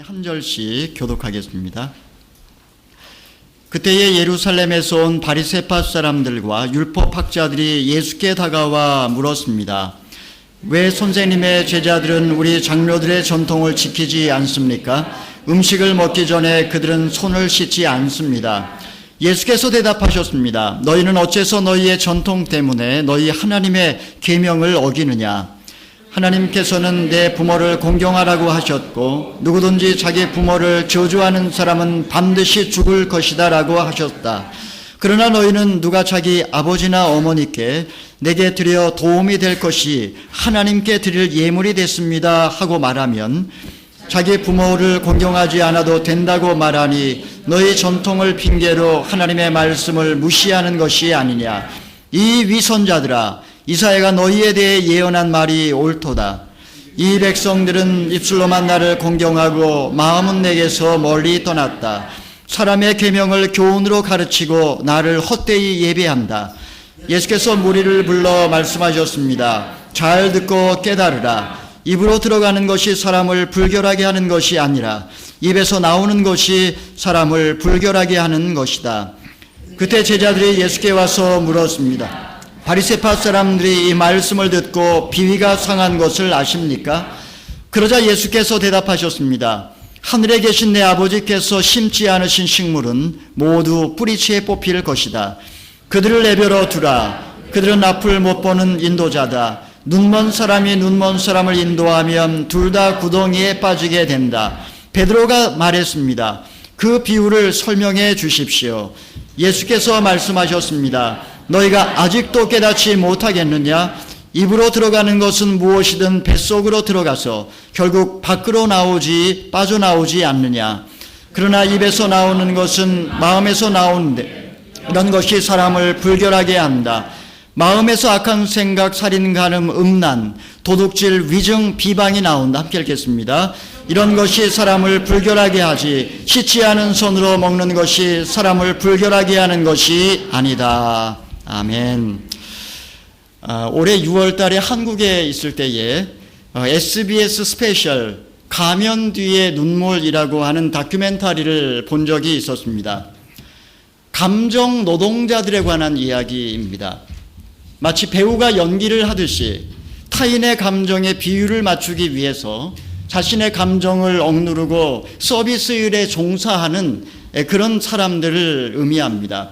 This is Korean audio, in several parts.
한 절씩 교독하겠습니다. 그때에 예루살렘에서 온 바리새파 사람들과 율법학자들이 예수께 다가와 물었습니다. 왜 선생님의 제자들은 우리 장로들의 전통을 지키지 않습니까? 음식을 먹기 전에 그들은 손을 씻지 않습니다. 예수께서 대답하셨습니다. 너희는 어째서 너희의 전통 때문에 너희 하나님의 계명을 어기느냐? 하나님께서는 내 부모를 공경하라고 하셨고 누구든지 자기 부모를 저주하는 사람은 반드시 죽을 것이다 라고 하셨다. 그러나 너희는 누가 자기 아버지나 어머니께 내게 드려 도움이 될 것이 하나님께 드릴 예물이 됐습니다 하고 말하면 자기 부모를 공경하지 않아도 된다고 말하니 너희 전통을 핑계로 하나님의 말씀을 무시하는 것이 아니냐. 이 위선자들아, 이사야가 너희에 대해 예언한 말이 옳도다. 이 백성들은 입술로만 나를 공경하고 마음은 내게서 멀리 떠났다. 사람의 계명을 교훈으로 가르치고 나를 헛되이 예배한다. 예수께서 무리를 불러 말씀하셨습니다. 잘 듣고 깨달으라. 입으로 들어가는 것이 사람을 불결하게 하는 것이 아니라 입에서 나오는 것이 사람을 불결하게 하는 것이다. 그때 제자들이 예수께 와서 물었습니다. 바리새파 사람들이 이 말씀을 듣고 비위가 상한 것을 아십니까? 그러자 예수께서 대답하셨습니다. 하늘에 계신 내 아버지께서 심지 않으신 식물은 모두 뿌리채에 뽑힐 것이다. 그들을 내버려 두라. 그들은 앞을 못 보는 인도자다. 눈먼 사람이 눈먼 사람을 인도하면 둘 다 구덩이에 빠지게 된다. 베드로가 말했습니다. 그 비유를 설명해 주십시오. 예수께서 말씀하셨습니다. 너희가 아직도 깨닫지 못하겠느냐? 입으로 들어가는 것은 무엇이든 뱃속으로 들어가서 결국 밖으로 빠져나오지 않느냐? 그러나 입에서 나오는 것은 마음에서 나오는데 이런 것이 사람을 불결하게 한다. 마음에서 악한 생각, 살인, 간음, 음란, 도둑질, 위증, 비방이 나온다. 함께 읽겠습니다. 이런 것이 사람을 불결하게 하지 씻지 않은 손으로 먹는 것이 사람을 불결하게 하는 것이 아니다. 아멘. 올해 6월 달에 한국에 있을 때에 SBS 스페셜 가면 뒤의 눈물이라고 하는 다큐멘터리를 본 적이 있었습니다. 감정 노동자들에 관한 이야기입니다. 마치 배우가 연기를 하듯이 타인의 감정에 비율을 맞추기 위해서 자신의 감정을 억누르고 서비스 일에 종사하는 그런 사람들을 의미합니다.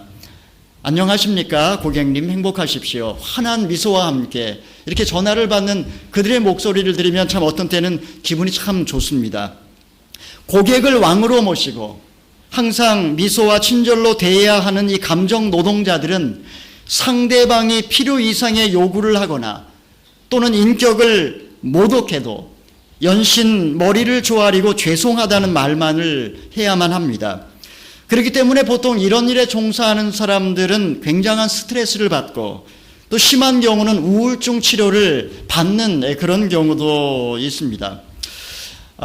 안녕하십니까 고객님, 행복하십시오. 환한 미소와 함께 이렇게 전화를 받는 그들의 목소리를 들으면 참 어떤 때는 기분이 참 좋습니다. 고객을 왕으로 모시고 항상 미소와 친절로 대해야 하는 이 감정 노동자들은 상대방이 필요 이상의 요구를 하거나 또는 인격을 모독해도 연신 머리를 조아리고 죄송하다는 말만을 해야만 합니다. 그렇기 때문에 보통 이런 일에 종사하는 사람들은 굉장한 스트레스를 받고 또 심한 경우는 우울증 치료를 받는 그런 경우도 있습니다.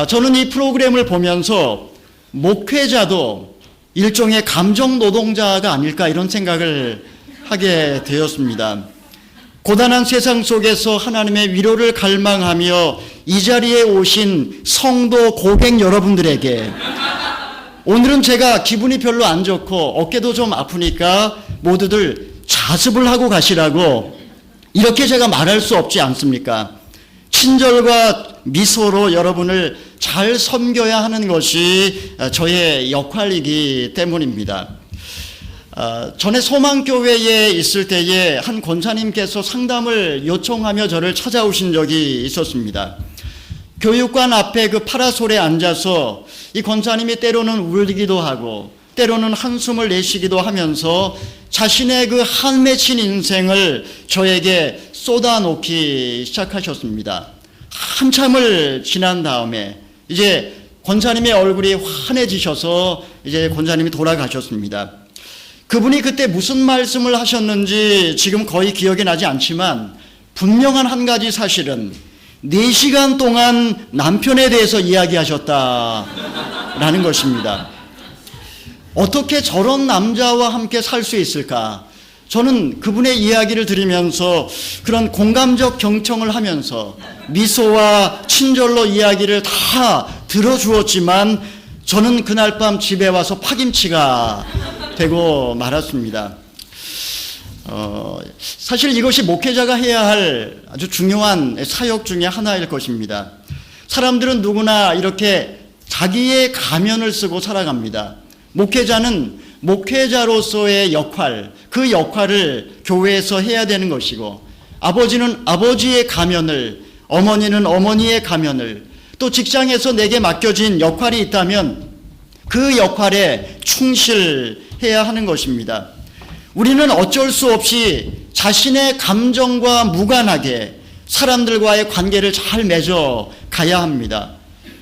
저는 이 프로그램을 보면서 목회자도 일종의 감정 노동자가 아닐까 이런 생각을 하게 되었습니다. 고단한 세상 속에서 하나님의 위로를 갈망하며 이 자리에 오신 성도 고객 여러분들에게 오늘은 제가 기분이 별로 안 좋고 어깨도 좀 아프니까 모두들 자습을 하고 가시라고 이렇게 제가 말할 수 없지 않습니까? 친절과 미소로 여러분을 잘 섬겨야 하는 것이 저의 역할이기 때문입니다. 전에 소망교회에 있을 때에 한 권사님께서 상담을 요청하며 저를 찾아오신 적이 있었습니다. 교육관 앞에 그 파라솔에 앉아서 이 권사님이 때로는 울기도 하고 때로는 한숨을 내쉬기도 하면서 자신의 그 한맺힌 인생을 저에게 쏟아놓기 시작하셨습니다. 한참을 지난 다음에 이제 권사님의 얼굴이 환해지셔서 이제 권사님이 돌아가셨습니다. 그분이 그때 무슨 말씀을 하셨는지 지금 거의 기억이 나지 않지만 분명한 한 가지 사실은 4시간 동안 남편에 대해서 이야기하셨다라는 것입니다. 어떻게 저런 남자와 함께 살 수 있을까? 저는 그분의 이야기를 들으면서 그런 공감적 경청을 하면서 미소와 친절로 이야기를 다 들어주었지만 저는 그날 밤 집에 와서 파김치가 되고 말았습니다. 사실 이것이 목회자가 해야 할 아주 중요한 사역 중에 하나일 것입니다. 사람들은 누구나 이렇게 자기의 가면을 쓰고 살아갑니다. 목회자는 목회자로서의 역할, 그 역할을 교회에서 해야 되는 것이고, 아버지는 아버지의 가면을, 어머니는 어머니의 가면을, 또 직장에서 내게 맡겨진 역할이 있다면 그 역할에 충실해야 하는 것입니다. 우리는 어쩔 수 없이 자신의 감정과 무관하게 사람들과의 관계를 잘 맺어 가야 합니다.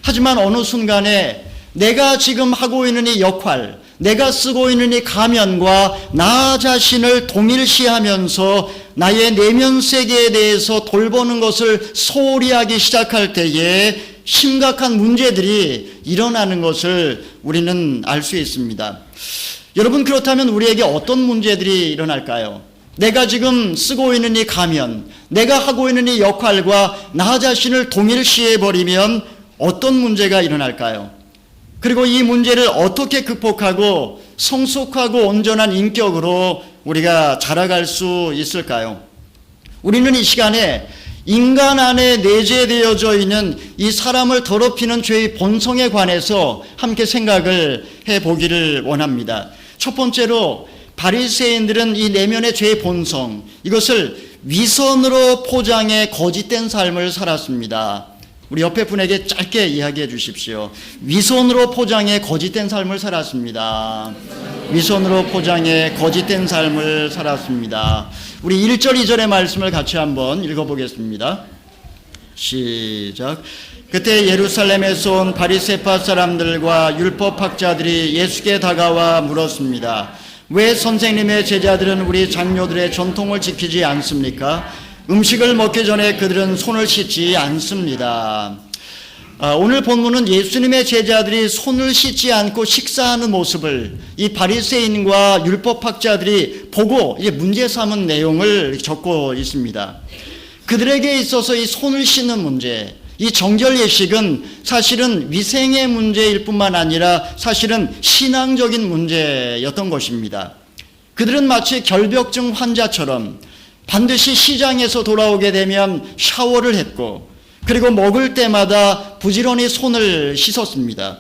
하지만 어느 순간에 내가 지금 하고 있는 이 역할, 내가 쓰고 있는 이 가면과 나 자신을 동일시하면서 나의 내면 세계에 대해서 돌보는 것을 소홀히 하기 시작할 때에 심각한 문제들이 일어나는 것을 우리는 알 수 있습니다. 여러분, 그렇다면 우리에게 어떤 문제들이 일어날까요? 내가 지금 쓰고 있는 이 가면, 내가 하고 있는 이 역할과 나 자신을 동일시해버리면 어떤 문제가 일어날까요? 그리고 이 문제를 어떻게 극복하고 성숙하고 온전한 인격으로 우리가 자라갈 수 있을까요? 우리는 이 시간에 인간 안에 내재되어져 있는 이 사람을 더럽히는 죄의 본성에 관해서 함께 생각을 해보기를 원합니다. 첫 번째로 바리새인들은 이 내면의 죄의 본성, 이것을 위선으로 포장해 거짓된 삶을 살았습니다. 우리 옆에 분에게 짧게 이야기해 주십시오. 위선으로 포장해 거짓된 삶을 살았습니다. 위선으로 포장해 거짓된 삶을 살았습니다. 우리 1절 2절의 말씀을 같이 한번 읽어보겠습니다. 시작. 그때 예루살렘에서 온 바리새파 사람들과 율법학자들이 예수께 다가와 물었습니다. 왜 선생님의 제자들은 우리 장로들의 전통을 지키지 않습니까? 음식을 먹기 전에 그들은 손을 씻지 않습니다. 오늘 본문은 예수님의 제자들이 손을 씻지 않고 식사하는 모습을 이 바리새인과 율법학자들이 보고 이제 문제 삼은 내용을 적고 있습니다. 그들에게 있어서 이 손을 씻는 문제, 이 정결 예식은 사실은 위생의 문제일 뿐만 아니라 사실은 신앙적인 문제였던 것입니다. 그들은 마치 결벽증 환자처럼 반드시 시장에서 돌아오게 되면 샤워를 했고, 그리고 먹을 때마다 부지런히 손을 씻었습니다.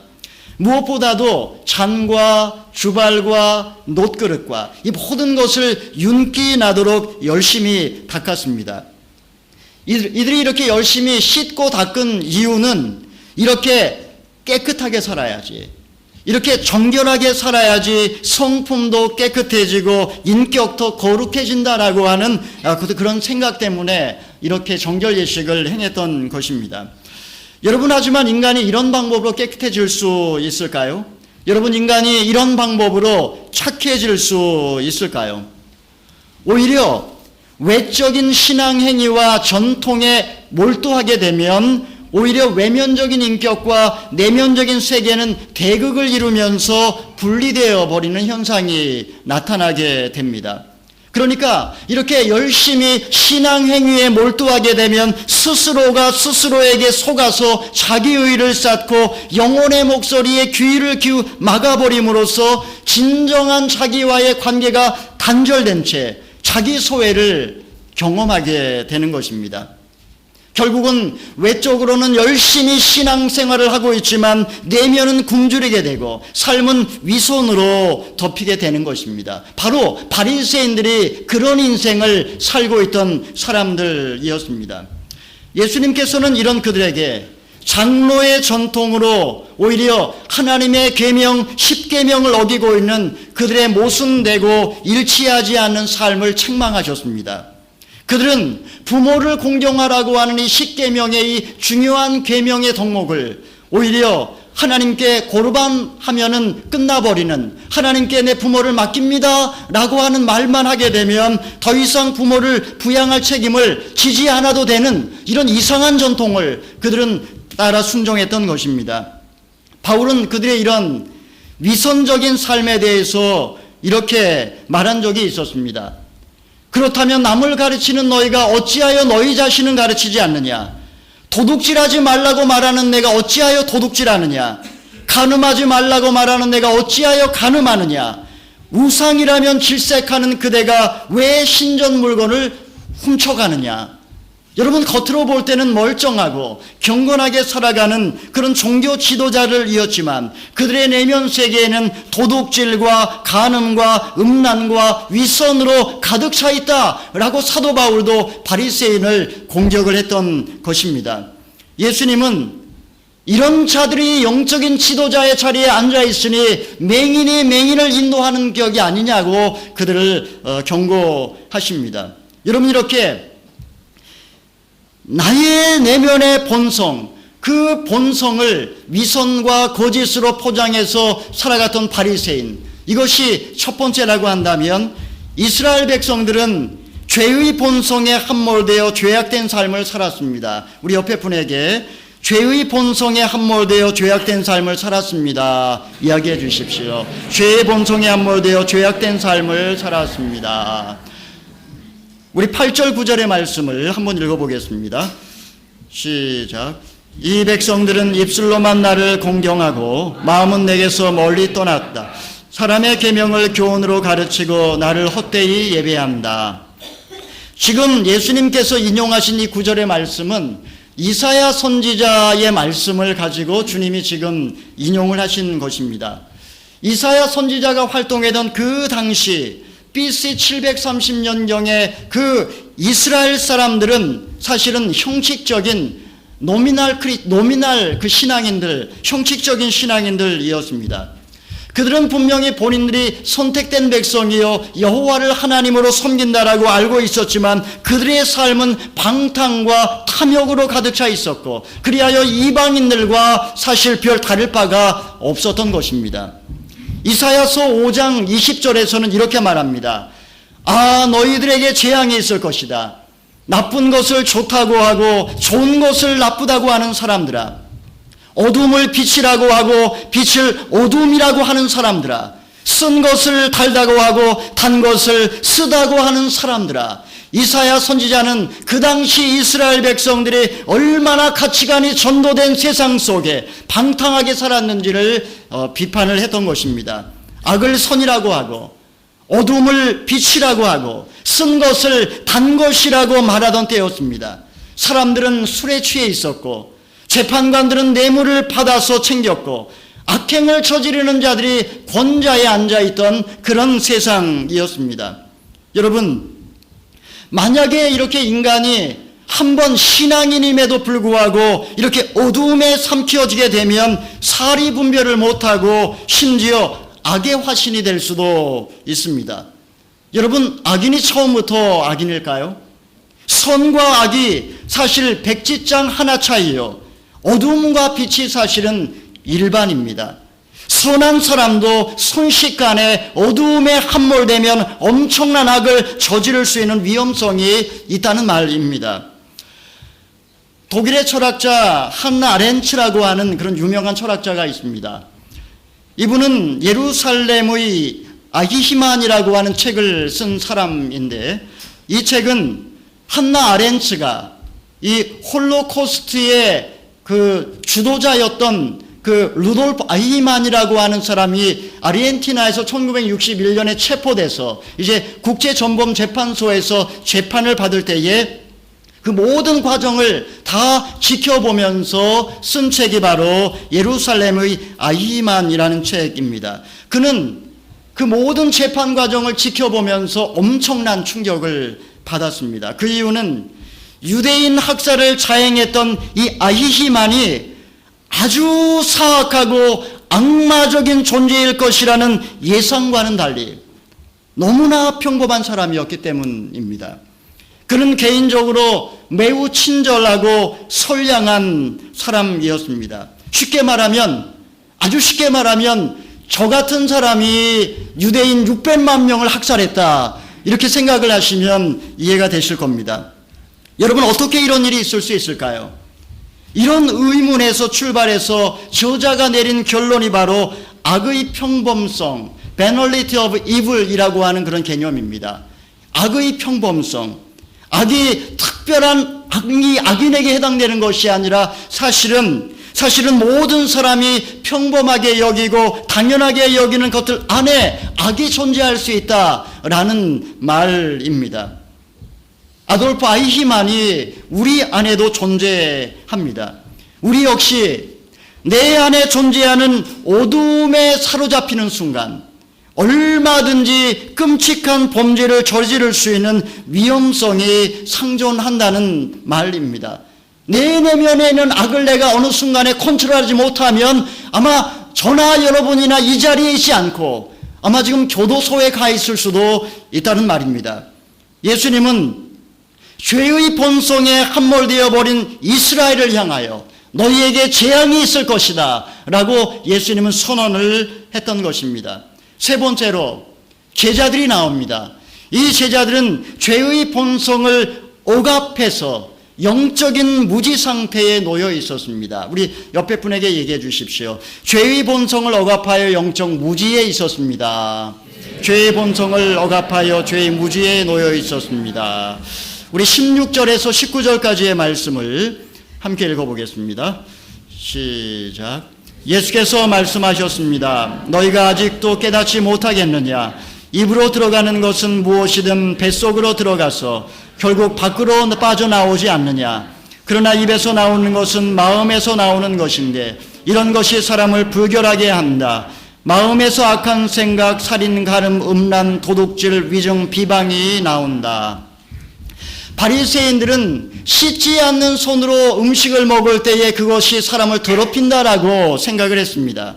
무엇보다도 잔과 주발과 놋그릇과 이 모든 것을 윤기 나도록 열심히 닦았습니다. 이들이 이렇게 열심히 씻고 닦은 이유는 이렇게 깨끗하게 살아야지, 이렇게 정결하게 살아야지 성품도 깨끗해지고 인격도 거룩해진다라고 하는 그런 생각 때문에 이렇게 정결 예식을 행했던 것입니다. 여러분, 하지만 인간이 이런 방법으로 깨끗해질 수 있을까요? 여러분, 인간이 이런 방법으로 착해질 수 있을까요? 오히려 외적인 신앙 행위와 전통에 몰두하게 되면 오히려 외면적인 인격과 내면적인 세계는 대극을 이루면서 분리되어 버리는 현상이 나타나게 됩니다. 그러니까 이렇게 열심히 신앙 행위에 몰두하게 되면 스스로가 스스로에게 속아서 자기의를 쌓고 영혼의 목소리에 귀를 막아버림으로써 진정한 자기와의 관계가 단절된 채 자기 소외를 경험하게 되는 것입니다. 결국은 외적으로는 열심히 신앙생활을 하고 있지만 내면은 굶주리게 되고 삶은 위선으로 덮이게 되는 것입니다. 바로 바리새인들이 그런 인생을 살고 있던 사람들이었습니다. 예수님께서는 이런 그들에게 장로의 전통으로 오히려 하나님의 계명 10계명을 어기고 있는 그들의 모순되고 일치하지 않는 삶을 책망하셨습니다. 그들은 부모를 공경하라고 하는 이 10계명의 이 중요한 계명의 덕목을 오히려 하나님께 고르반하면은 끝나버리는, 하나님께 내 부모를 맡깁니다 라고 하는 말만 하게 되면 더 이상 부모를 부양할 책임을 지지 않아도 되는 이런 이상한 전통을 그들은 따라 순종했던 것입니다. 바울은 그들의 이런 위선적인 삶에 대해서 이렇게 말한 적이 있었습니다. 그렇다면 남을 가르치는 너희가 어찌하여 너희 자신은 가르치지 않느냐? 도둑질하지 말라고 말하는 내가 어찌하여 도둑질하느냐? 간음하지 말라고 말하는 내가 어찌하여 간음하느냐? 우상이라면 질색하는 그대가 왜 신전 물건을 훔쳐가느냐? 여러분, 겉으로 볼 때는 멀쩡하고 경건하게 살아가는 그런 종교 지도자를 이었지만 그들의 내면 세계에는 도둑질과 간음과 음란과 위선으로 가득 차 있다라고 사도 바울도 바리새인을 공격을 했던 것입니다. 예수님은 이런 자들이 영적인 지도자의 자리에 앉아 있으니 맹인이 맹인을 인도하는 격이 아니냐고 그들을 경고하십니다. 여러분, 이렇게 나의 내면의 본성, 그 본성을 위선과 거짓으로 포장해서 살아갔던 바리새인, 이것이 첫 번째라고 한다면 이스라엘 백성들은 죄의 본성에 함몰되어 죄악된 삶을 살았습니다. 우리 옆에 분에게 죄의 본성에 함몰되어 죄악된 삶을 살았습니다. 이야기해 주십시오. 죄의 본성에 함몰되어 죄악된 삶을 살았습니다. 우리 8절 9절의 말씀을 한번 읽어보겠습니다. 시작. 이 백성들은 입술로만 나를 공경하고 마음은 내게서 멀리 떠났다. 사람의 계명을 교훈으로 가르치고 나를 헛되이 예배한다. 지금 예수님께서 인용하신 이 9절의 말씀은 이사야 선지자의 말씀을 가지고 주님이 지금 인용을 하신 것입니다. 이사야 선지자가 활동했던 그 당시 BC 730년경에 그 이스라엘 사람들은 사실은 형식적인 노미날 그 신앙인들, 형식적인 신앙인들이었습니다. 그들은 분명히 본인들이 선택된 백성이요 여호와를 하나님으로 섬긴다라고 알고 있었지만 그들의 삶은 방탕과 탐욕으로 가득 차 있었고 그리하여 이방인들과 사실 별 다를 바가 없었던 것입니다. 이사야서 5장 20절에서는 이렇게 말합니다. 아, 너희들에게 재앙이 있을 것이다. 나쁜 것을 좋다고 하고 좋은 것을 나쁘다고 하는 사람들아, 어둠을 빛이라고 하고 빛을 어둠이라고 하는 사람들아, 쓴 것을 달다고 하고 단 것을 쓰다고 하는 사람들아. 이사야 선지자는 그 당시 이스라엘 백성들이 얼마나 가치관이 전도된 세상 속에 방탕하게 살았는지를 비판을 했던 것입니다. 악을 선이라고 하고 어둠을 빛이라고 하고 쓴 것을 단 것이라고 말하던 때였습니다. 사람들은 술에 취해 있었고 재판관들은 뇌물을 받아서 챙겼고 악행을 저지르는 자들이 권좌에 앉아있던 그런 세상이었습니다. 여러분, 만약에 이렇게 인간이 한번 신앙인임에도 불구하고 이렇게 어두움에 삼키어지게 되면 사리 분별을 못하고 심지어 악의 화신이 될 수도 있습니다. 여러분, 악인이 처음부터 악인일까요? 선과 악이 사실 백지장 하나 차이요, 어둠과 빛이 사실은 일반입니다. 선한 사람도 순식간에 어두움에 함몰되면 엄청난 악을 저지를 수 있는 위험성이 있다는 말입니다. 독일의 철학자 한나 아렌츠라고 하는 그런 유명한 철학자가 있습니다. 이분은 예루살렘의 아히히만이라고 하는 책을 쓴 사람인데, 이 책은 한나 아렌츠가 이 홀로코스트의 그 주도자였던 그 루돌프 아히히만이라고 하는 사람이 아르헨티나에서 1961년에 체포돼서 이제 국제전범재판소에서 재판을 받을 때에 그 모든 과정을 다 지켜보면서 쓴 책이 바로 예루살렘의 아히히만이라는 책입니다. 그는 그 모든 재판 과정을 지켜보면서 엄청난 충격을 받았습니다. 그 이유는 유대인 학살을 자행했던 이 아히히만이 아주 사악하고 악마적인 존재일 것이라는 예상과는 달리 너무나 평범한 사람이었기 때문입니다. 그는 개인적으로 매우 친절하고 선량한 사람이었습니다. 아주 쉽게 말하면 저 같은 사람이 유대인 600만 명을 학살했다, 이렇게 생각을 하시면 이해가 되실 겁니다. 여러분, 어떻게 이런 일이 있을 수 있을까요? 이런 의문에서 출발해서 저자가 내린 결론이 바로 악의 평범성, banality of evil이라고 하는 그런 개념입니다. 악의 평범성, 악이 특별한 악인에게 해당되는 것이 아니라 사실은 모든 사람이 평범하게 여기고 당연하게 여기는 것들 안에 악이 존재할 수 있다라는 말입니다. 아돌프 아이히만이 우리 안에도 존재합니다. 우리 역시 내 안에 존재하는 어둠에 사로잡히는 순간 얼마든지 끔찍한 범죄를 저지를 수 있는 위험성이 상존한다는 말입니다. 내 내면에 있는 악을 내가 어느 순간에 컨트롤하지 못하면 아마 저나 여러분이나 이 자리에 있지 않고 아마 지금 교도소에 가 있을 수도 있다는 말입니다. 예수님은 죄의 본성에 함몰되어 버린 이스라엘을 향하여 너희에게 재앙이 있을 것이다 라고 예수님은 선언을 했던 것입니다. 세 번째로 제자들이 나옵니다. 이 제자들은 죄의 본성을 억압해서 영적인 무지 상태에 놓여 있었습니다. 우리 옆에 분에게 얘기해 주십시오. 죄의 본성을 억압하여 영적 무지에 있었습니다. 죄의 본성을 억압하여 죄의 무지에 놓여 있었습니다. 우리 16절에서 19절까지의 말씀을 함께 읽어보겠습니다. 시작. 예수께서 말씀하셨습니다. 너희가 아직도 깨닫지 못하겠느냐? 입으로 들어가는 것은 무엇이든 뱃속으로 들어가서 결국 밖으로 빠져나오지 않느냐? 그러나 입에서 나오는 것은 마음에서 나오는 것인데 이런 것이 사람을 불결하게 한다. 마음에서 악한 생각, 살인, 가름, 음란, 도둑질, 위증, 비방이 나온다. 바리새인들은 씻지 않는 손으로 음식을 먹을 때에 그것이 사람을 더럽힌다라고 생각을 했습니다.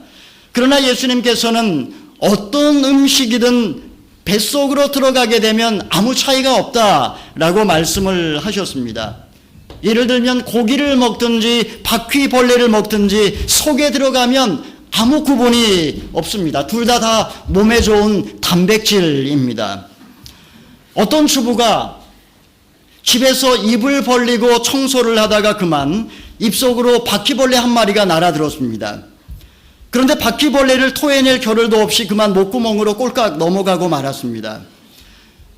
그러나 예수님께서는 어떤 음식이든 뱃속으로 들어가게 되면 아무 차이가 없다라고 말씀을 하셨습니다. 예를 들면 고기를 먹든지 바퀴벌레를 먹든지 속에 들어가면 아무 구분이 없습니다. 둘 다 몸에 좋은 단백질입니다. 어떤 주부가 집에서 입을 벌리고 청소를 하다가 그만 입속으로 바퀴벌레 한 마리가 날아들었습니다. 그런데 바퀴벌레를 토해낼 겨를도 없이 그만 목구멍으로 꼴깍 넘어가고 말았습니다.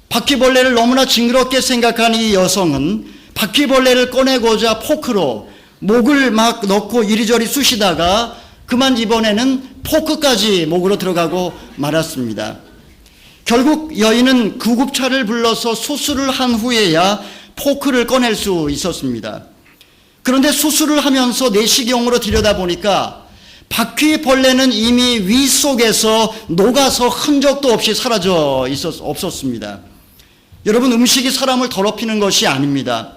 바퀴벌레를 너무나 징그럽게 생각한 이 여성은 바퀴벌레를 꺼내고자 포크로 목을 막 넣고 이리저리 쑤시다가 그만 이번에는 포크까지 목으로 들어가고 말았습니다. 결국 여인은 구급차를 불러서 수술을 한 후에야 포크를 꺼낼 수 있었습니다. 그런데 수술을 하면서 내시경으로 들여다보니까 바퀴벌레는 이미 위 속에서 녹아서 흔적도 없이 사라져 없었습니다. 여러분, 음식이 사람을 더럽히는 것이 아닙니다.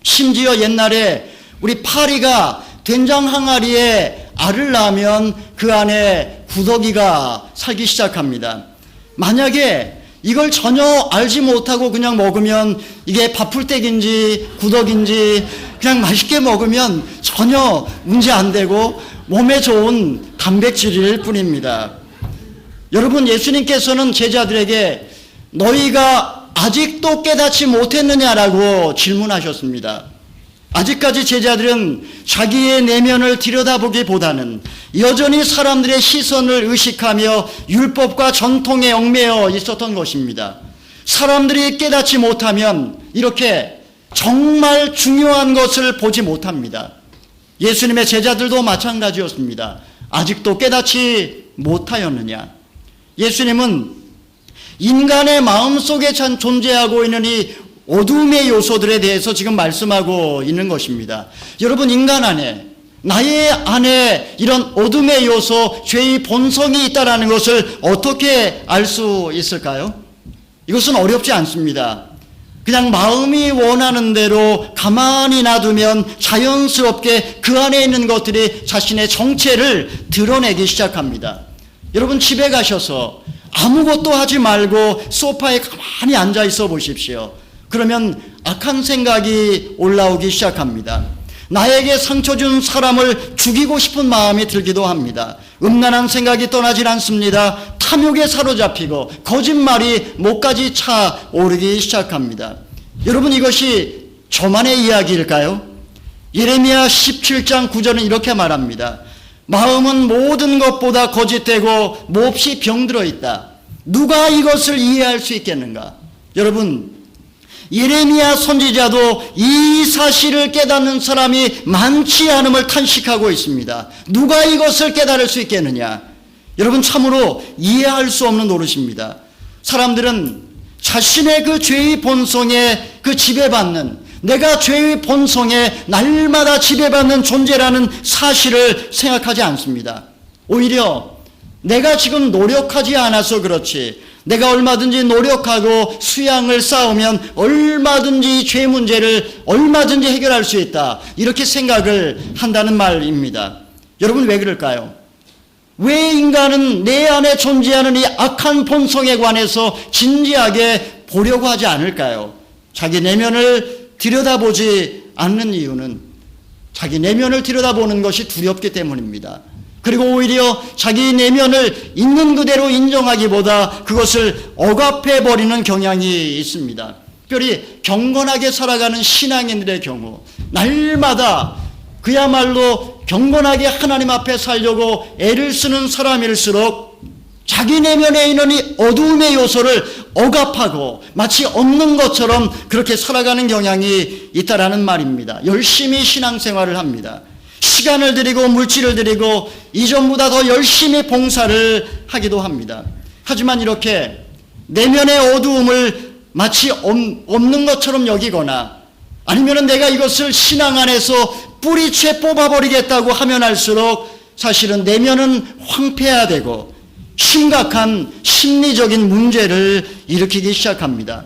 심지어 옛날에 우리 파리가 된장 항아리에 알을 낳으면 그 안에 구더기가 살기 시작합니다. 만약에 이걸 전혀 알지 못하고 그냥 먹으면 이게 밥풀떼기인지 구더기인지 그냥 맛있게 먹으면 전혀 문제 안 되고 몸에 좋은 단백질일 뿐입니다. 여러분, 예수님께서는 제자들에게 너희가 아직도 깨닫지 못했느냐라고 질문하셨습니다. 아직까지 제자들은 자기의 내면을 들여다보기보다는 여전히 사람들의 시선을 의식하며 율법과 전통에 얽매여 있었던 것입니다. 사람들이 깨닫지 못하면 이렇게 정말 중요한 것을 보지 못합니다. 예수님의 제자들도 마찬가지였습니다. 아직도 깨닫지 못하였느냐? 예수님은 인간의 마음속에 존재하고 있는 이 어둠의 요소들에 대해서 지금 말씀하고 있는 것입니다. 여러분, 인간 안에, 나의 안에 이런 어둠의 요소, 죄의 본성이 있다는 것을 어떻게 알 수 있을까요? 이것은 어렵지 않습니다. 그냥 마음이 원하는 대로 가만히 놔두면 자연스럽게 그 안에 있는 것들이 자신의 정체를 드러내기 시작합니다. 여러분, 집에 가셔서 아무것도 하지 말고 소파에 가만히 앉아 있어 보십시오. 그러면 악한 생각이 올라오기 시작합니다. 나에게 상처 준 사람을 죽이고 싶은 마음이 들기도 합니다. 음란한 생각이 떠나질 않습니다. 탐욕에 사로잡히고 거짓말이 목까지 차오르기 시작합니다. 여러분, 이것이 저만의 이야기일까요? 예레미야 17장 9절은 이렇게 말합니다. 마음은 모든 것보다 거짓되고 몹시 병들어 있다. 누가 이것을 이해할 수 있겠는가? 여러분, 예레미야 선지자도 이 사실을 깨닫는 사람이 많지 않음을 탄식하고 있습니다. 누가 이것을 깨달을 수 있겠느냐? 여러분, 참으로 이해할 수 없는 노릇입니다. 사람들은 자신의 그 죄의 본성에 그 지배받는, 내가 죄의 본성에 날마다 지배받는 존재라는 사실을 생각하지 않습니다. 오히려 내가 지금 노력하지 않아서 그렇지, 내가 얼마든지 노력하고 수양을 쌓으면 얼마든지 죄 문제를 얼마든지 해결할 수 있다, 이렇게 생각을 한다는 말입니다. 여러분, 왜 그럴까요? 왜 인간은 내 안에 존재하는 이 악한 본성에 관해서 진지하게 보려고 하지 않을까요? 자기 내면을 들여다보지 않는 이유는 자기 내면을 들여다보는 것이 두렵기 때문입니다. 그리고 오히려 자기 내면을 있는 그대로 인정하기보다 그것을 억압해버리는 경향이 있습니다. 특별히 경건하게 살아가는 신앙인들의 경우, 날마다 그야말로 경건하게 하나님 앞에 살려고 애를 쓰는 사람일수록 자기 내면에 있는 이 어두움의 요소를 억압하고 마치 없는 것처럼 그렇게 살아가는 경향이 있다라는 말입니다. 열심히 신앙생활을 합니다. 시간을 들이고 물질을 들이고 이전보다 더 열심히 봉사를 하기도 합니다. 하지만 이렇게 내면의 어두움을 마치 없는 것처럼 여기거나 아니면 내가 이것을 신앙 안에서 뿌리채 뽑아버리겠다고 하면 할수록 사실은 내면은 황폐화되고 심각한 심리적인 문제를 일으키기 시작합니다.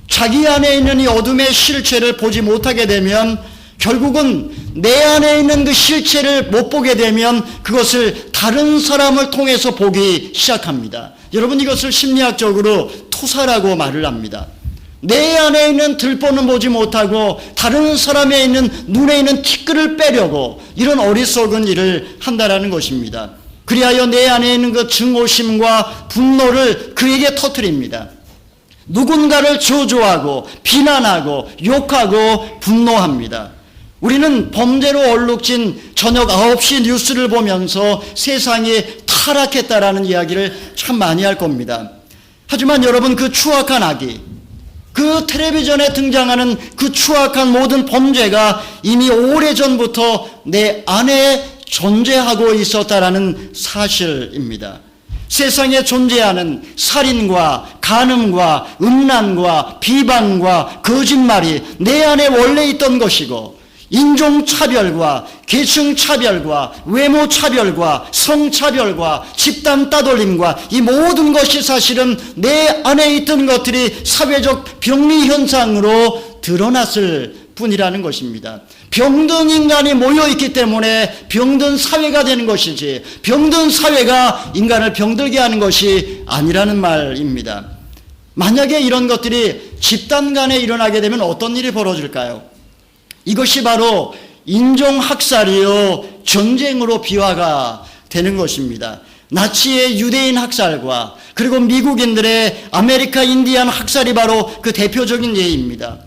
자기 안에 있는 이 어둠의 실체를 보지 못하게 되면 결국은 내 안에 있는 그 실체를 못 보게 되면 그것을 다른 사람을 통해서 보기 시작합니다. 여러분, 이것을 심리학적으로 투사라고 말을 합니다. 내 안에 있는 들보는 보지 못하고 다른 사람에 있는 눈에 있는 티끌을 빼려고 이런 어리석은 일을 한다라는 것입니다. 그리하여 내 안에 있는 그 증오심과 분노를 그에게 터뜨립니다. 누군가를 저주하고 비난하고 욕하고 분노합니다. 우리는 범죄로 얼룩진 저녁 9시 뉴스를 보면서 세상이 타락했다라는 이야기를 참 많이 할 겁니다. 하지만 여러분, 그 추악한 악이, 그 텔레비전에 등장하는 그 추악한 모든 범죄가 이미 오래전부터 내 안에 존재하고 있었다라는 사실입니다. 세상에 존재하는 살인과 간음과 음란과 비방과 거짓말이 내 안에 원래 있던 것이고, 인종차별과 계층차별과 외모차별과 성차별과 집단 따돌림과 이 모든 것이 사실은 내 안에 있던 것들이 사회적 병리현상으로 드러났을 뿐이라는 것입니다. 병든 인간이 모여있기 때문에 병든 사회가 되는 것이지 병든 사회가 인간을 병들게 하는 것이 아니라는 말입니다. 만약에 이런 것들이 집단 간에 일어나게 되면 어떤 일이 벌어질까요? 이것이 바로 인종학살이요 전쟁으로 비화가 되는 것입니다. 나치의 유대인 학살과 그리고 미국인들의 아메리카 인디안 학살이 바로 그 대표적인 예입니다.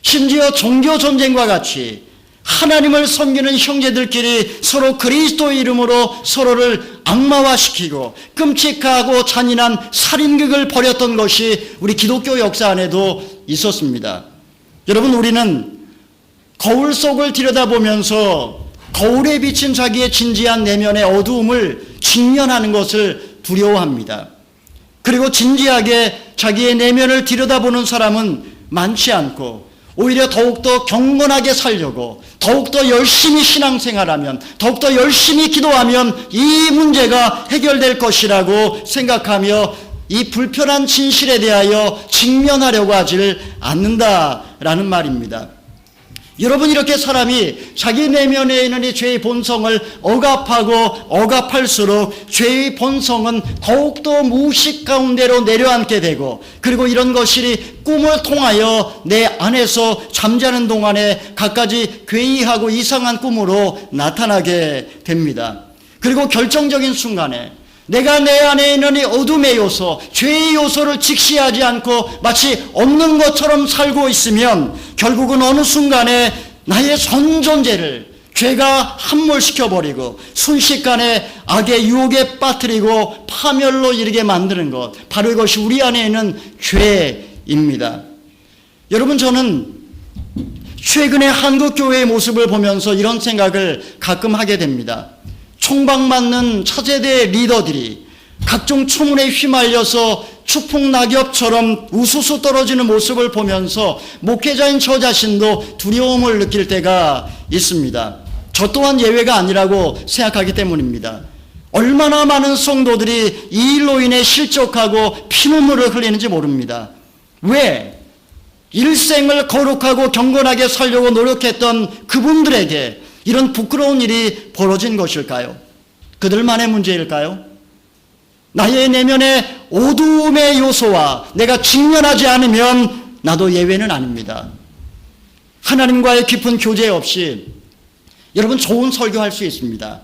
심지어 종교전쟁과 같이 하나님을 섬기는 형제들끼리 서로 그리스도 이름으로 서로를 악마화시키고 끔찍하고 잔인한 살인극을 벌였던 것이 우리 기독교 역사 안에도 있었습니다. 여러분, 우리는 거울 속을 들여다보면서 거울에 비친 자기의 진지한 내면의 어두움을 직면하는 것을 두려워합니다. 그리고 진지하게 자기의 내면을 들여다보는 사람은 많지 않고 오히려 더욱더 경건하게 살려고 더욱더 열심히 신앙생활하면 더욱더 열심히 기도하면 이 문제가 해결될 것이라고 생각하며 이 불편한 진실에 대하여 직면하려고 하지를 않는다라는 말입니다. 여러분, 이렇게 사람이 자기 내면에 있는 이 죄의 본성을 억압하고 억압할수록 죄의 본성은 더욱더 무의식 가운데로 내려앉게 되고 그리고 이런 것이 꿈을 통하여 내 안에서 잠자는 동안에 갖가지 괴이하고 이상한 꿈으로 나타나게 됩니다. 그리고 결정적인 순간에 내가 내 안에 있는 이 어둠의 요소, 죄의 요소를 직시하지 않고 마치 없는 것처럼 살고 있으면 결국은 어느 순간에 나의 전 존재를 죄가 함몰시켜버리고 순식간에 악의 유혹에 빠뜨리고 파멸로 이르게 만드는 것, 바로 이것이 우리 안에 있는 죄, 것입니다. 여러분, 저는 최근에 한국 교회의 모습을 보면서 이런 생각을 가끔 하게 됩니다. 총박맞는 차세대 리더들이 각종 초문에 휘말려서 추풍낙엽처럼 우수수 떨어지는 모습을 보면서 목회자인 저 자신도 두려움을 느낄 때가 있습니다. 저 또한 예외가 아니라고 생각하기 때문입니다. 얼마나 많은 성도들이 이 일로 인해 실족하고 피눈물을 흘리는지 모릅니다. 왜? 일생을 거룩하고 경건하게 살려고 노력했던 그분들에게 이런 부끄러운 일이 벌어진 것일까요? 그들만의 문제일까요? 나의 내면의 어두움의 요소와 내가 직면하지 않으면 나도 예외는 아닙니다. 하나님과의 깊은 교제 없이 여러분 좋은 설교할 수 있습니다.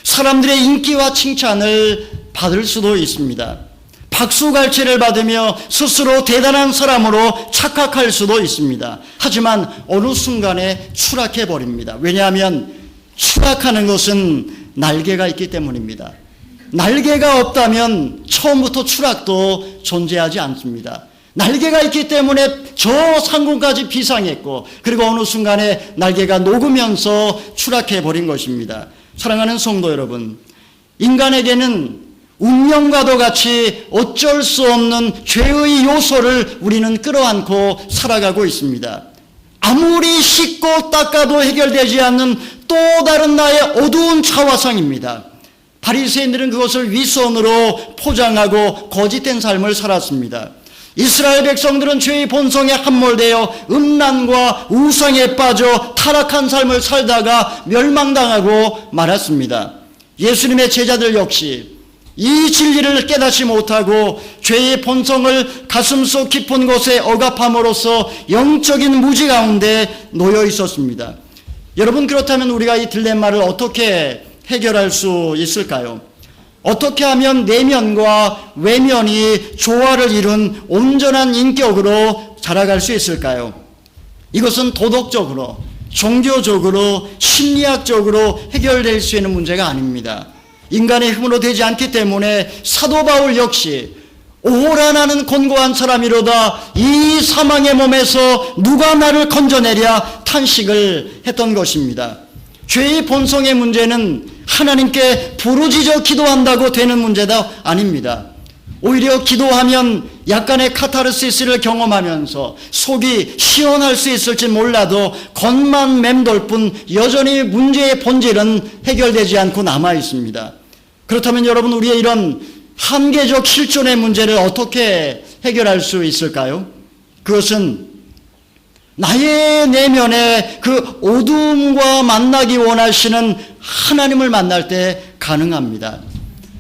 사람들의 인기와 칭찬을 받을 수도 있습니다. 박수갈채를 받으며 스스로 대단한 사람으로 착각할 수도 있습니다. 하지만 어느 순간에 추락해버립니다. 왜냐하면 추락하는 것은 날개가 있기 때문입니다. 날개가 없다면 처음부터 추락도 존재하지 않습니다. 날개가 있기 때문에 저 상공까지 비상했고, 그리고 어느 순간에 날개가 녹으면서 추락해버린 것입니다. 사랑하는 성도 여러분, 인간에게는 운명과도 같이 어쩔 수 없는 죄의 요소를 우리는 끌어안고 살아가고 있습니다. 아무리 씻고 닦아도 해결되지 않는 또 다른 나의 어두운 자화상입니다. 바리새인들은 그것을 위선으로 포장하고 거짓된 삶을 살았습니다. 이스라엘 백성들은 죄의 본성에 함몰되어 음란과 우상에 빠져 타락한 삶을 살다가 멸망당하고 말았습니다. 예수님의 제자들 역시 이 진리를 깨닫지 못하고 죄의 본성을 가슴속 깊은 곳에 억압함으로써 영적인 무지 가운데 놓여 있었습니다. 여러분, 그렇다면 우리가 이 딜레마를 어떻게 해결할 수 있을까요? 어떻게 하면 내면과 외면이 조화를 이룬 온전한 인격으로 자라갈 수 있을까요? 이것은 도덕적으로, 종교적으로, 심리학적으로 해결될 수 있는 문제가 아닙니다. 인간의 힘으로 되지 않기 때문에 사도 바울 역시 오호라 나는 곤고한 사람이로다 이 사망의 몸에서 누가 나를 건져내랴 탄식을 했던 것입니다. 죄의 본성의 문제는 하나님께 부르짖어 기도한다고 되는 문제가 아닙니다. 오히려 기도하면 약간의 카타르시스를 경험하면서 속이 시원할 수 있을지 몰라도 겉만 맴돌 뿐 여전히 문제의 본질은 해결되지 않고 남아 있습니다. 그렇다면 여러분, 우리의 이런 한계적 실존의 문제를 어떻게 해결할 수 있을까요? 그것은 나의 내면의 그 어두움과 만나기 원하시는 하나님을 만날 때 가능합니다.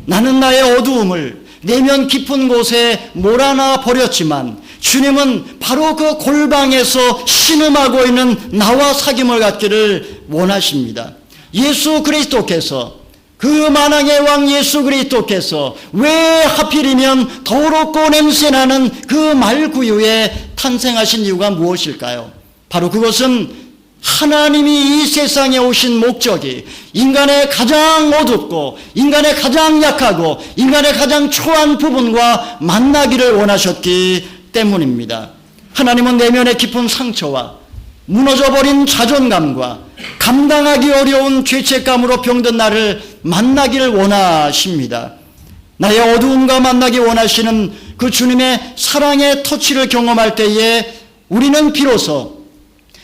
나는 나의 어두움을 내면 깊은 곳에 몰아놔 버렸지만 주님은 바로 그 골방에서 신음하고 있는 나와 사귐을 갖기를 원하십니다. 예수 그리스도께서, 그 만왕의 왕 예수 그리스도께서 왜 하필이면 더럽고 냄새나는 그 말구유에 탄생하신 이유가 무엇일까요? 바로 그것은 하나님이 이 세상에 오신 목적이 인간의 가장 어둡고 인간의 가장 약하고 인간의 가장 초한 부분과 만나기를 원하셨기 때문입니다. 하나님은 내면의 깊은 상처와 무너져버린 자존감과 감당하기 어려운 죄책감으로 병든 나를 만나기를 원하십니다. 나의 어두움과 만나기 원하시는 그 주님의 사랑의 터치를 경험할 때에 우리는 비로소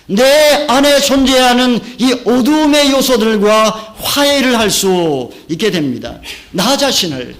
내 안에 존재하는 이 어두움의 요소들과 화해를 할 수 있게 됩니다. 나 자신을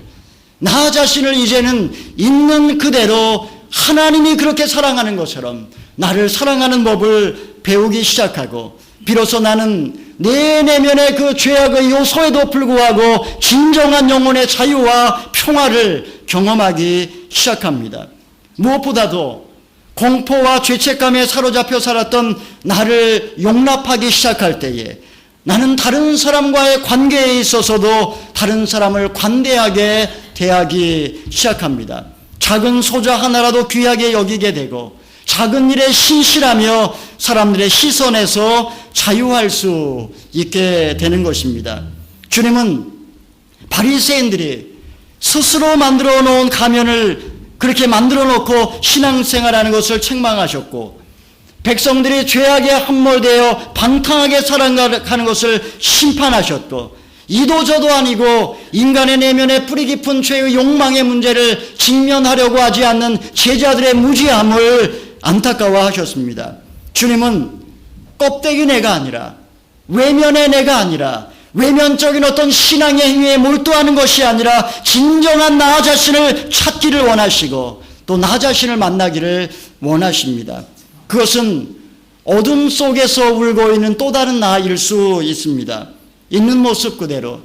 이제는 있는 그대로 하나님이 그렇게 사랑하는 것처럼 나를 사랑하는 법을 배우기 시작하고, 비로소 나는 내 내면의 그 죄악의 요소에도 불구하고 진정한 영혼의 자유와 평화를 경험하기 시작합니다. 무엇보다도 공포와 죄책감에 사로잡혀 살았던 나를 용납하기 시작할 때에 나는 다른 사람과의 관계에 있어서도 다른 사람을 관대하게 대하기 시작합니다. 작은 소자 하나라도 귀하게 여기게 되고 작은 일에 신실하며 사람들의 시선에서 자유할 수 있게 되는 것입니다. 주님은 바리새인들이 스스로 만들어 놓은 가면을 그렇게 만들어 놓고 신앙생활하는 것을 책망하셨고, 백성들이 죄악에 함몰되어 방탕하게 살아가는 것을 심판하셨고, 이도 저도 아니고 인간의 내면에 뿌리 깊은 죄의 욕망의 문제를 직면하려고 하지 않는 제자들의 무지함을 안타까워하셨습니다. 주님은 껍데기 내가 아니라, 외면의 내가 아니라, 외면적인 어떤 신앙의 행위에 몰두하는 것이 아니라 진정한 나 자신을 찾기를 원하시고 또 나 자신을 만나기를 원하십니다. 그것은 어둠 속에서 울고 있는 또 다른 나일 수 있습니다. 있는 모습 그대로,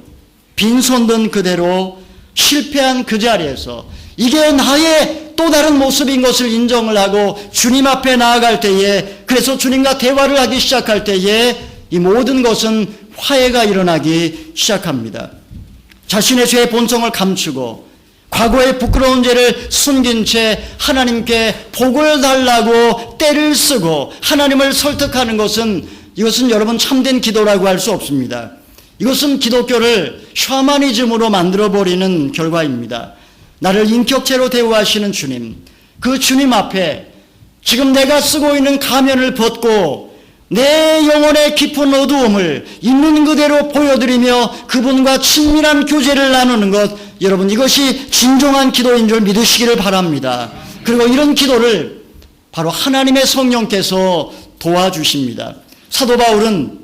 빈손 든 그대로, 실패한 그 자리에서 이게 나의 또 다른 모습인 것을 인정을 하고 주님 앞에 나아갈 때에, 그래서 주님과 대화를 하기 시작할 때에 이 모든 것은 화해가 일어나기 시작합니다. 자신의 죄의 본성을 감추고 과거의 부끄러운 죄를 숨긴 채 하나님께 복을 달라고 떼를 쓰고 하나님을 설득하는 것은, 이것은 여러분 참된 기도라고 할 수 없습니다. 이것은 기독교를 샤머니즘으로 만들어버리는 결과입니다. 나를 인격체로 대우하시는 주님, 그 주님 앞에 지금 내가 쓰고 있는 가면을 벗고 내 영혼의 깊은 어두움을 있는 그대로 보여드리며 그분과 친밀한 교제를 나누는 것, 여러분 이것이 진정한 기도인 줄 믿으시기를 바랍니다. 그리고 이런 기도를 바로 하나님의 성령께서 도와주십니다. 사도 바울은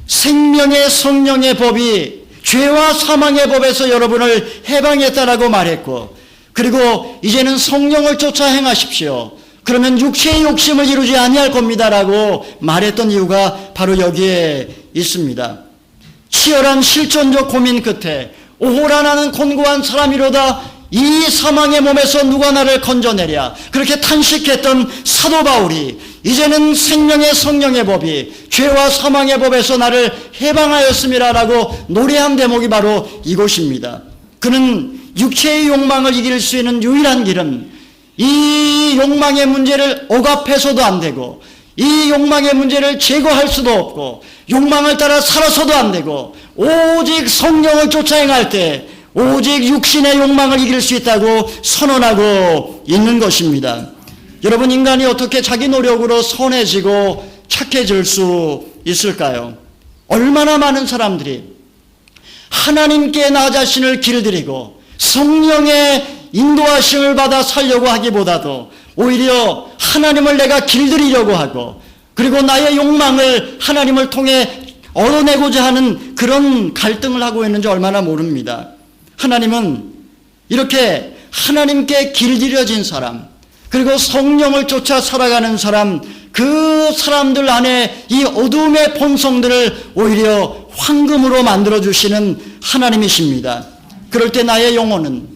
생명의 성령의 법이 죄와 사망의 법에서 여러분을 해방했다라고 말했고, 그리고 이제는 성령을 쫓아 행하십시오. 그러면 육체의 욕심을 이루지 아니할 겁니다라고 말했던 이유가 바로 여기에 있습니다. 치열한 실존적 고민 끝에 오호라 나는 곤고한 사람이로다, 이 사망의 몸에서 누가 나를 건져내랴, 그렇게 탄식했던 사도 바울이 이제는 생명의 성령의 법이 죄와 사망의 법에서 나를 해방하였음이라라고 노래한 대목이 바로 이것입니다. 그는 육체의 욕망을 이길 수 있는 유일한 길은 이 욕망의 문제를 억압해서도 안 되고, 이 욕망의 문제를 제거할 수도 없고, 욕망을 따라 살아서도 안 되고, 오직 성령을 쫓아 행할 때 오직 육신의 욕망을 이길 수 있다고 선언하고 있는 것입니다. 여러분, 인간이 어떻게 자기 노력으로 선해지고 착해질 수 있을까요? 얼마나 많은 사람들이 하나님께 나 자신을 길들이고 성령의 인도하심을 받아 살려고 하기보다도 오히려 하나님을 내가 길들이려고 하고, 그리고 나의 욕망을 하나님을 통해 얻어내고자 하는 그런 갈등을 하고 있는지 얼마나 모릅니다. 하나님은 이렇게 하나님께 길들여진 사람, 그리고 성령을 쫓아 살아가는 사람, 그 사람들 안에 이 어둠의 본성들을 오히려 황금으로 만들어주시는 하나님이십니다. 그럴 때 나의 영혼은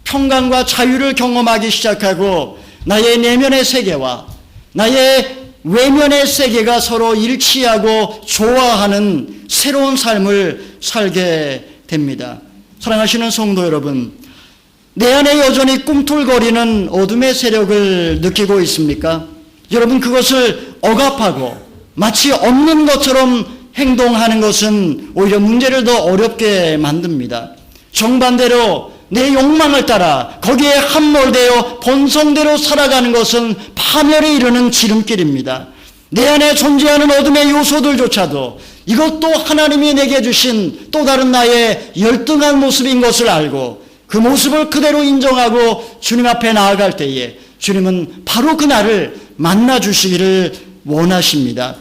평강과 자유를 경험하기 시작하고 나의 내면의 세계와 나의 외면의 세계가 서로 일치하고 조화하는 새로운 삶을 살게 됩니다. 사랑하시는 성도 여러분, 내 안에 여전히 꿈틀거리는 어둠의 세력을 느끼고 있습니까? 여러분, 그것을 억압하고 마치 없는 것처럼 행동하는 것은 오히려 문제를 더 어렵게 만듭니다. 정반대로 내 욕망을 따라 거기에 함몰되어 본성대로 살아가는 것은 파멸에 이르는 지름길입니다. 내 안에 존재하는 어둠의 요소들조차도 이것도 하나님이 내게 주신 또 다른 나의 열등한 모습인 것을 알고 그 모습을 그대로 인정하고 주님 앞에 나아갈 때에 주님은 바로 그 나를 만나 주시기를 원하십니다.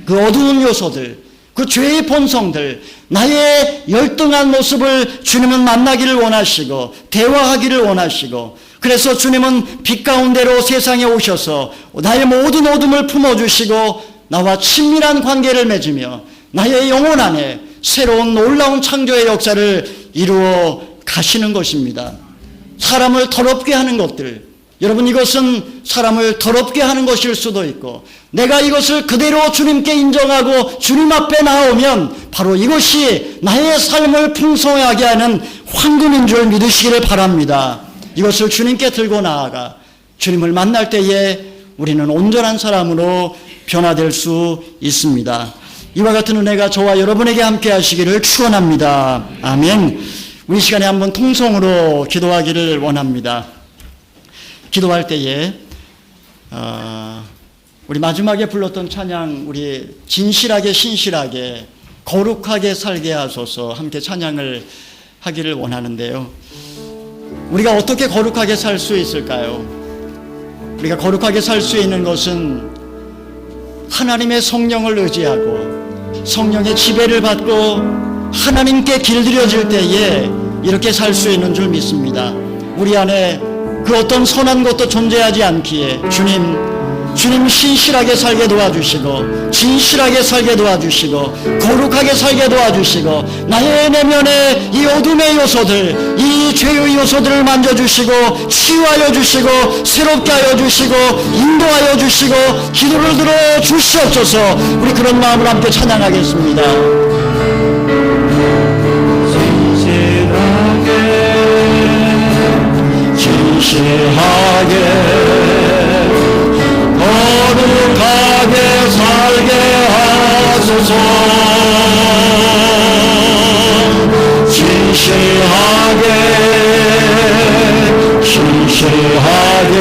그 어두운 요소들, 그 죄의 본성들, 나의 열등한 모습을 주님은 만나기를 원하시고 대화하기를 원하시고, 그래서 주님은 빛 가운데로 세상에 오셔서 나의 모든 어둠을 품어주시고 나와 친밀한 관계를 맺으며 나의 영혼 안에 새로운 놀라운 창조의 역사를 이루어 가시는 것입니다. 사람을 더럽게 하는 것들, 여러분, 이것은 사람을 더럽게 하는 것일 수도 있고, 내가 이것을 그대로 주님께 인정하고 주님 앞에 나오면 바로 이것이 나의 삶을 풍성하게 하는 황금인 줄 믿으시기를 바랍니다. 이것을 주님께 들고 나아가 주님을 만날 때에 우리는 온전한 사람으로 변화될 수 있습니다. 이와 같은 은혜가 저와 여러분에게 함께 하시기를 축원합니다. 아멘. 우리 시간에 한번 통성으로 기도하기를 원합니다. 기도할 때에 우리 마지막에 불렀던 찬양, 우리 진실하게 신실하게 거룩하게 살게 하소서 함께 찬양을 하기를 원하는데요. 우리가 어떻게 거룩하게 살 수 있을까요? 우리가 거룩하게 살 수 있는 것은 하나님의 성령을 의지하고 성령의 지배를 받고 하나님께 길들여질 때에 이렇게 살 수 있는 줄 믿습니다. 우리 안에 그 어떤 선한 것도 존재하지 않기에 주님 신실하게 살게 도와주시고 진실하게 살게 도와주시고 거룩하게 살게 도와주시고 나의 내면의 이 어둠의 요소들, 이 죄의 요소들을 만져주시고 치유하여 주시고 새롭게 하여 주시고 인도하여 주시고 기도를 들어 주시옵소서. 우리 그런 마음으로 함께 찬양하겠습니다. 진실하게 거룩하게 살게 하소서. 진실하게 신실하게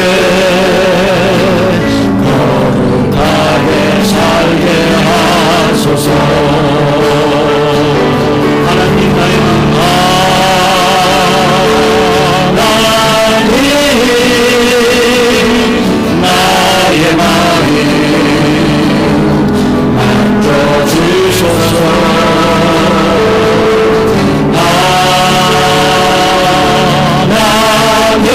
거룩하게 살게 하소서. 하나님 나의 마음 만져주소서. 하나님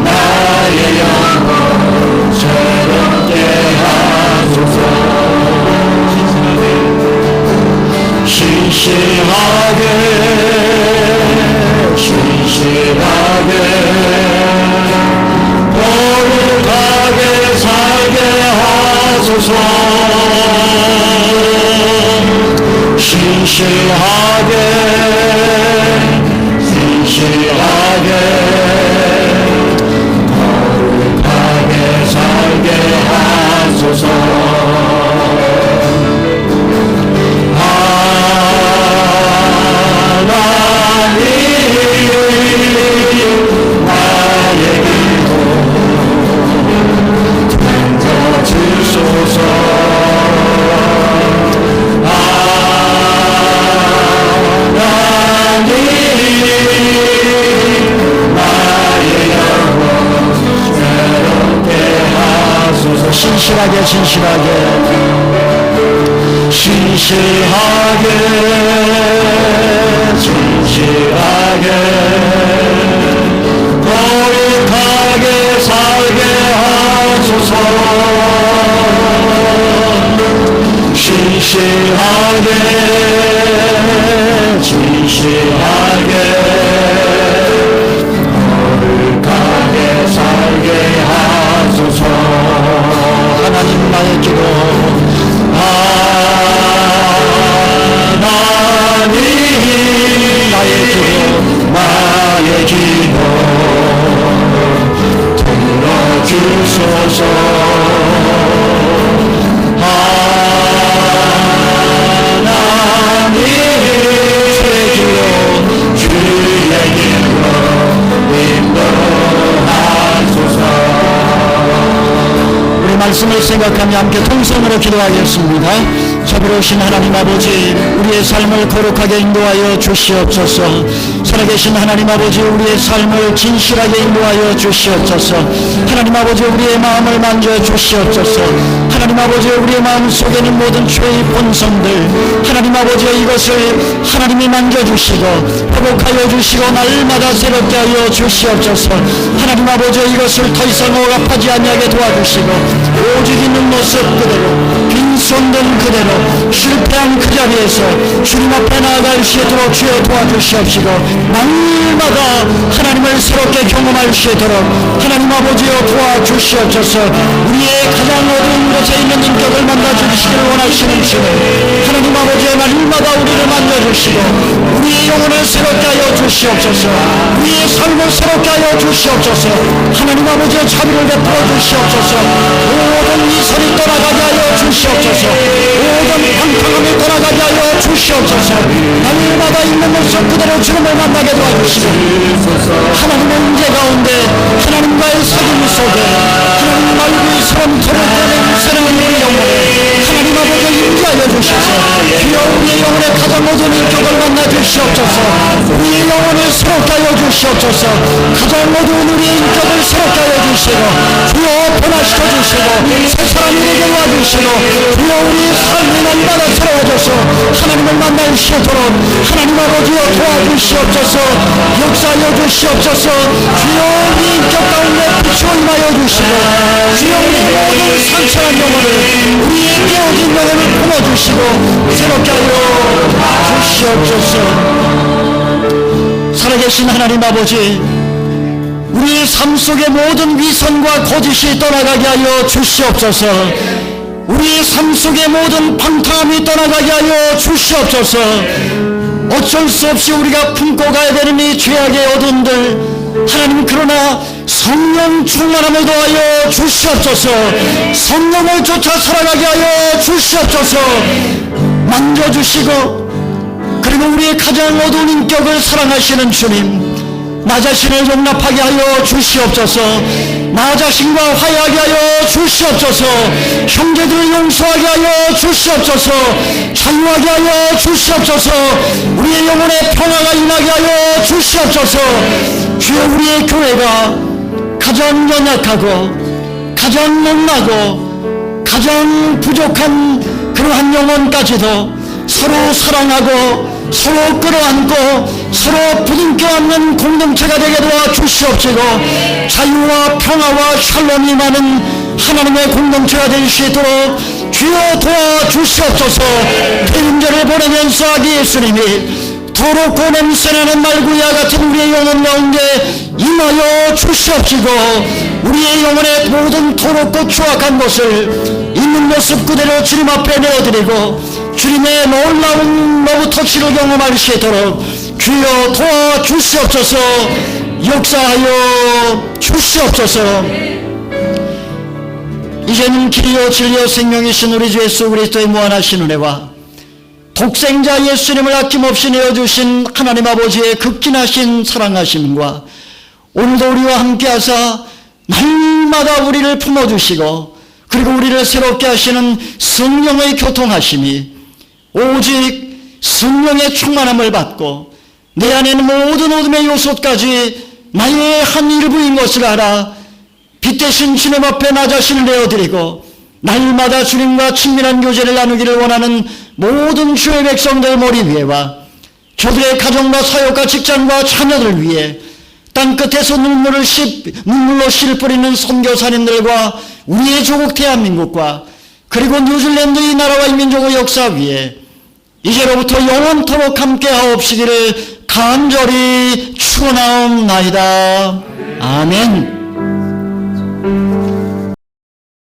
나의 영혼 새롭게 하소서. 신실하게 거룩하게 살게 하소서. 신실하게 거룩하게 살게 하소서. 하나님 나의 기도 들어주소서. 하나님 나의 영혼 새롭게 하소서. 신실하게 거룩하게 살게 하소서. 신실하게 거룩하게 살게 하소서. 하나님 나의 기도 하나님 나의 기도 들어주소서. 하나님 주의 길로 인도하소서. 우리 말씀을 생각하며 함께 통성으로 기도하겠습니다. 자비로우신 하나님 아버지, 우리의 삶을 거룩하게 인도하여 주시옵소서. 살아계신 하나님 아버지, 우리의 삶을 진실하게 인도하여 주시옵소서. 하나님 아버지, 우리의 마음을 만져 주시옵소서. 하나님 아버지, 우리의 마음 속에는 모든 죄의 본성들, 하나님 아버지 이것을 하나님이 만져주시고 회복하여 주시고 날마다 새롭게 하여 주시옵소서. 하나님 아버지, 이것을 더 이상 억압하지 아니하게 도와주시고 오직 있는 모습 그대로 빈손된 그대로 실패한 그 자리에서 주님 앞에 나아갈 수 있도록 주여 도와주시옵시고 날마다 하나님을 새롭게 경험할 수 있도록 하나님 아버지여 도와주시옵소서. 우리의 가장 어두운 곳에 있는 인격을 만나주시기를 원하시는 주님, 하나님 아버지여 날마다 우리를 만나주시고 우리의 영혼을 영혼을 새롭게 하여 주시옵소서. 우리의 삶을 새롭게 하여 주시옵소서. 하나님 아버지의 자비를 베풀어 주시옵소서. 모든 이설이 떠나가게 하여 주시옵소서. 모든 방탕함이 떠나가게 하여 주시옵소서. 날마다 있는 모습 그대로 주님을 만나게 도와주시고 하나님의 임재 가운데 하나님과의 사귐 속에 하나님 말고의 사람 서로 떠내는 사랑하는 우리 영혼에 하나님 아버지 임재하여 주셔서 주여 우리의 영혼의 가장 모든 인격을 만나 주시옵소서. 우리의 영혼을 새롭게 하여 주시옵소서. 가장 모든 우리의 인격을 새롭게 하여 주시고 주여 변화시켜 주시고 새 사람이 되게 도와주시고 주여 우리의 삶이 날마다 새로워져서 하나님을 만날 수 있도록 하나님 아버지여 도와주시옵소서. 역사하여 주시옵소서. 주여 우리 인격 가운데 빛으로 임하여 주시고 주여 우리 모든 상처한 영혼을 우리의 깨어진 영혼을 품어주시고 새롭게 하여 주시옵소서. 살아계신 하나님 아버지, 우리의 삶 속의 모든 위선과 거짓이 떠나가게 하여 주시옵소서. 우리의 삶 속의 모든 방탕함이 떠나가게 하여 주시옵소서. 어쩔 수 없이 우리가 품고 가야 되는 이 죄악의 어둠들 하나님, 그러나 성령 충만함을 더하여 주시옵소서. 성령을 쫓아 살아가게 하여 주시옵소서. 만져주시고 그리고 우리의 가장 어두운 인격을 사랑하시는 주님, 나 자신을 용납하게 하여 주시옵소서. 나 자신과 화해하게 하여 주시옵소서. 형제들을 용서하게 하여 주시옵소서. 자유하게 하여 주시옵소서. 우리의 영혼에 평화가 임하게 하여 주시옵소서. 주여 우리의 교회가 가장 연약하고 가장 못나고 가장 부족한 그러한 영혼까지도 서로 사랑하고 서로 끌어안고 서로 부둥켜 안는 공동체가 되게 도와 주시옵시고 자유와 평화와 샬롬이 많은 하나님의 공동체가 될 수 있도록 주여 도와 주시옵소서. 대림절을 보내면서 아기 예수님이 더럽고 냄새나는 말구이와 같은 우리의 영혼 가운데 임하여 주시옵시고 우리의 영혼의 모든 더럽고 추악한 것을 있는 모습 그대로 주님 앞에 내어드리고 주님의 놀라운 러브 터치를 경험할 수 있도록 주여 도와주시옵소서. 역사하여 주시옵소서. 이제는 길이요 진리요 생명이신 우리 주 예수 그리스도의 무한하신 은혜와 독생자 예수님을 아낌없이 내어주신 하나님 아버지의 극진하신 사랑하심과 오늘도 우리와 함께하사 날마다 우리를 품어주시고 그리고 우리를 새롭게 하시는 성령의 교통하심이 오직 성령의 충만함을 받고 내 안에 있는 모든 어둠의 요소까지 나의 한 일부인 것을 알아 빛 대신 주님 앞에 나 자신을 내어드리고 날마다 주님과 친밀한 교제를 나누기를 원하는 모든 주의 백성들 머리 위에와 저들의 가정과 사역과 직장과 자녀들 위해 땅끝에서 눈물로 씨를 뿌리는 선교사님들과 우리의 조국 대한민국과 그리고 뉴질랜드 이 나라와 이 민족의 역사 위에 이제로부터 영원토록 함께하옵시기를 간절히 축원하옵나이다. 아멘.